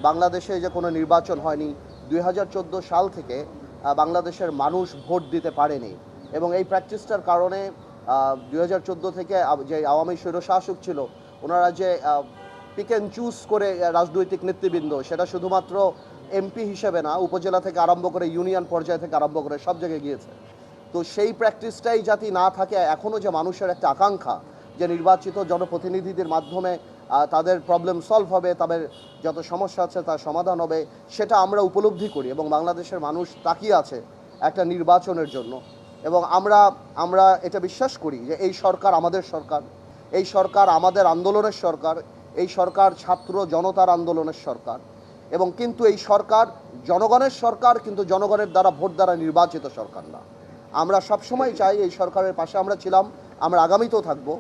বাংলাদেশে যে কোনো নির্বাচন হয়নি, ২০১৪ সাল থেকে বাংলাদেশের মানুষ ভোট দিতে পারেনি এবং এই প্র্যাকটিসটার কারণে ২০১৪ থেকে যে আওয়ামী স্বৈরশাসক ছিল ওনারা যে পিক অ্যান্ড চুজ করে রাজনৈতিক নেতৃবৃন্দ, সেটা শুধুমাত্র এমপি হিসেবে না, উপজেলা থেকে আরম্ভ করে ইউনিয়ন পর্যায় থেকে আরম্ভ করে সব জায়গায় গিয়েছে। তো সেই প্র্যাকটিসটাই যাতে না থাকে, এখনও যে মানুষের একটা আকাঙ্ক্ষা যে নির্বাচিত জনপ্রতিনিধিদের মাধ্যমে তাদের প্রবলেম সলভ হবে, তাদের যত সমস্যা আছে তার সমাধান হবে, সেটা আমরা উপলব্ধি করি এবং বাংলাদেশের মানুষ তাকিয়ে আছে একটা নির্বাচনের জন্য। এবং আমরা এটা বিশ্বাস করি যে এই সরকার আমাদের সরকার, এই সরকার আমাদের আন্দোলনের সরকার, এই সরকার ছাত্র জনতার আন্দোলনের সরকার এবং কিন্তু এই সরকার জনগণের সরকার, কিন্তু জনগণের দ্বারা ভোট দ্বারা নির্বাচিত সরকার না। আমরা সবসময় চাই এই সরকারের পাশে আমরা ছিলাম, আমরা আগামীতেও থাকবো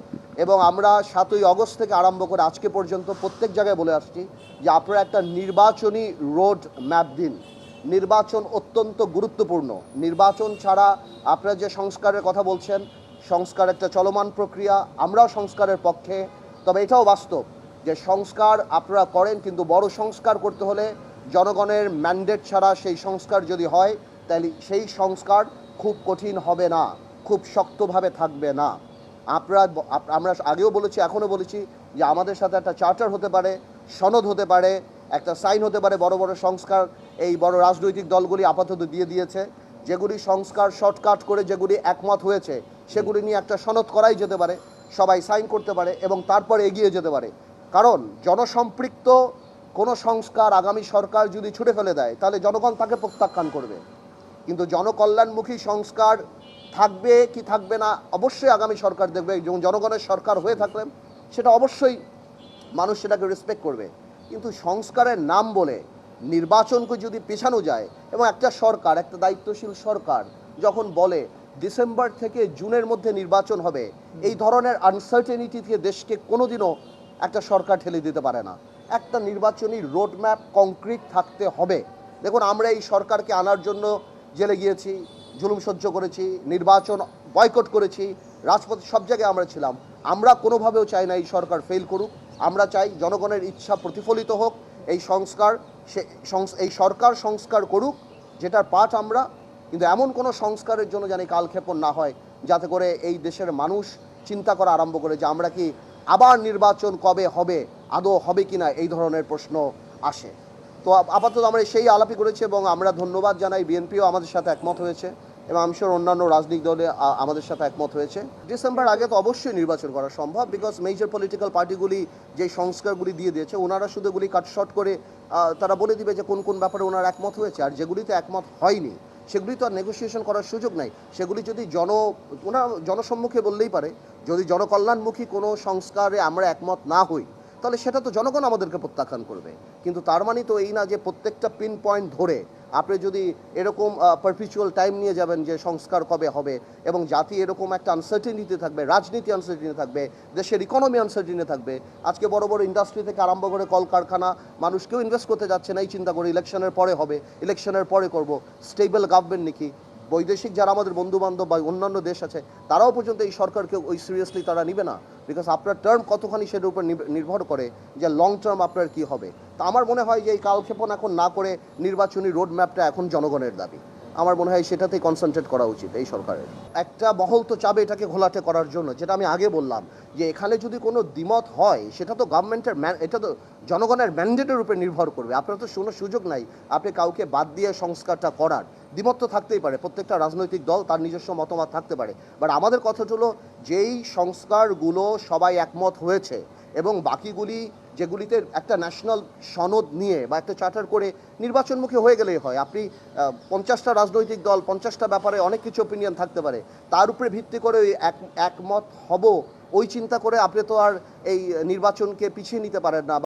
এবং আমরা ৭ই অগস্ট থেকে আরম্ভ করে আজকে পর্যন্ত প্রত্যেক জায়গায় বলে আসছি যে আপনারা একটা নির্বাচনী রোড ম্যাপ দিন। নির্বাচন অত্যন্ত গুরুত্বপূর্ণ। নির্বাচন ছাড়া আপনারা যে সংস্কারের কথা বলছেন, সংস্কার একটা চলমান প্রক্রিয়া, আমরাও সংস্কারের পক্ষে। তবে এটাও বাস্তব যে সংস্কার আপনারা করেন, কিন্তু বড় সংস্কার করতে হলে জনগণের ম্যান্ডেট ছাড়া সেই সংস্কার যদি হয় তাহলে সেই সংস্কার খুব কঠিন হবে না, খুব শক্তভাবে থাকবে না। আমরা আগেও বলেছি, এখনও বলেছি যে আমাদের সাথে একটা চার্টার হতে পারে, সনদ হতে পারে, একটা সাইন হতে পারে। বড় বড় সংস্কার এই বড় রাজনৈতিক দলগুলি আপাতত দিয়ে দিয়েছে। যেগুলি সংস্কার শর্টকাট করে যেগুলি একমত হয়েছে সেগুলি নিয়ে একটা সনদ করাই যেতে পারে, সবাই সাইন করতে পারে এবং তারপরে এগিয়ে যেতে পারে। কারণ জনসম্পৃক্ত কোনো সংস্কার আগামী সরকার যদি ছুটে ফেলে দেয় তাহলে জনগণ তাকে প্রত্যাখ্যান করবে। কিন্তু জনকল্যাণমুখী সংস্কার থাকবে কি থাকবে না অবশ্যই আগামী সরকার দেখবে, এবং জনগণের সরকার হয়ে থাকলে সেটা অবশ্যই মানুষ সেটাকে রেসপেক্ট করবে। কিন্তু সংস্কারের নাম বলে নির্বাচনকে যদি পেছানো যায়, এবং একটা সরকার, একটা দায়িত্বশীল সরকার যখন বলে ডিসেম্বর থেকে জুনের মধ্যে নির্বাচন হবে, এই ধরনের আনসার্টেনিটি থেকে দেশকে কোনোদিনও একটা সরকার ঠেলে দিতে পারে না। একটা নির্বাচনী রোডম্যাপ কংক্রিট থাকতে হবে। দেখুন, আমরা এই সরকারকে আনার জন্য জেলে গিয়েছি, জুলুম সহ্য করেছি, নির্বাচন বয়কট করেছি, রাজপথে সব জায়গায় আমরা ছিলাম। আমরা কোনোভাবেও চাই না এই সরকার ফেল করুক। আমরা চাই জনগণের ইচ্ছা প্রতিফলিত হোক। এই সরকার সংস্কার করুক, যেটার পাঠ আমরা। কিন্তু এমন কোনো সংস্কারের জন্য যেন কালক্ষেপণ না হয়, যাতে করে এই দেশের মানুষ চিন্তা করা আরম্ভ করে যে আমরা কি আবার নির্বাচন কবে হবে, আদৌ হবে কি না, এই ধরনের প্রশ্ন আসে। তো আপাতত আমরা সেই আলাপই করেছি এবং আমরা ধন্যবাদ জানাই, বিএনপিও আমাদের সাথে একমত হয়েছে এবং আমি শিওর অন্যান্য রাজনৈতিক দলে আমাদের সাথে একমত হয়েছে। ডিসেম্বর আগে তো অবশ্যই নির্বাচন করা সম্ভব, বিকজ মেজর পলিটিক্যাল পার্টিগুলি যে সংস্কারগুলি দিয়ে দিয়েছে, ওনারা শুধু এগুলি কাটশট করে তারা বলে দিবে যে কোন কোন ব্যাপারে ওনারা একমত হয়েছে, আর যেগুলিতে একমত হয়নি সেগুলি তো আর নেগোসিয়েশন করার সুযোগ নাই। সেগুলি যদি ওনারা জনসম্মুখে বললেই পারে। যদি জনকল্যাণমুখী কোনো সংস্কারে আমরা একমত না হই তাহলে সেটা তো জনগণ আমাদেরকে প্রত্যাখ্যান করবে। কিন্তু তার মানে তো এই না যে প্রত্যেকটা পিন পয়েন্ট ধরে আপনি যদি এরকম পারপিচুয়াল টাইম নিয়ে যাবেন যে সংস্কার কবে হবে, এবং জাতি এরকম একটা আনসার্টেনিটি থাকবে, রাজনীতি আনসার্টেনিটি থাকবে, দেশের ইকোনমি আনসার্টেনিটি থাকবে। আজকে বড় বড় ইন্ডাস্ট্রি থেকে আরম্ভ করে কলকারখানা, মানুষ কেউ ইনভেস্ট করতে যাচ্ছে না এই চিন্তা করে ইলেকশনের পরে হবে, ইলেকশনের পরে করব, স্টেবল গভর্নমেন্ট নাকি। বৈদেশিক যারা আমাদের বন্ধুবান্ধব বা অন্যান্য দেশ আছে তারাও পর্যন্ত এই সরকারকে ওই সিরিয়াসলি তারা নিবে না, বিকজ আপনার টার্ম কতখানি সেটার উপর নির্ভর করে যে লং টার্ম আপনার কী হবে। তা আমার মনে হয় যে এই কালক্ষেপণ এখন না করে নির্বাচনী রোড ম্যাপটা এখন জনগণের দাবি। আমার মনে হয় সেটাতেই কনসেন্ট্রেট করা উচিত এই সরকারের। একটা মহল তো চাবে এটাকে ঘোলাটে করার জন্য, যেটা আমি আগে বললাম যে এখানে যদি কোনো দ্বিমত হয় সেটা তো গভর্নমেন্টের এটা তো জনগণের ম্যান্ডেটের উপর নির্ভর করবে। আপনার তো কোনো সুযোগ নাই আপনি কাউকে বাদ দিয়ে সংস্কারটা করার। দ্বিমত তো থাকতেই পারে, প্রত্যেকটা রাজনৈতিক দল তার নিজস্ব মতামত থাকতে পারে, বাট আমাদের কথা হলো যেই সংস্কারগুলো সবাই একমত হয়েছে এবং বাকিগুলি যেগুলিতে একটা ন্যাশনাল সনদ নিয়ে বা একটা চার্টার করে নির্বাচনমুখী হয়ে গেলেই হয়। আপনি 50টা রাজনৈতিক দল 50টা ব্যাপারে অনেক কিছু ওপিনিয়ন থাকতে পারে, তার উপরে ভিত্তি করে ওই একমত হব ওই চিন্তা করে আপনি তো আর এই নির্বাচনকে পিছিয়ে নিতে পারেন না।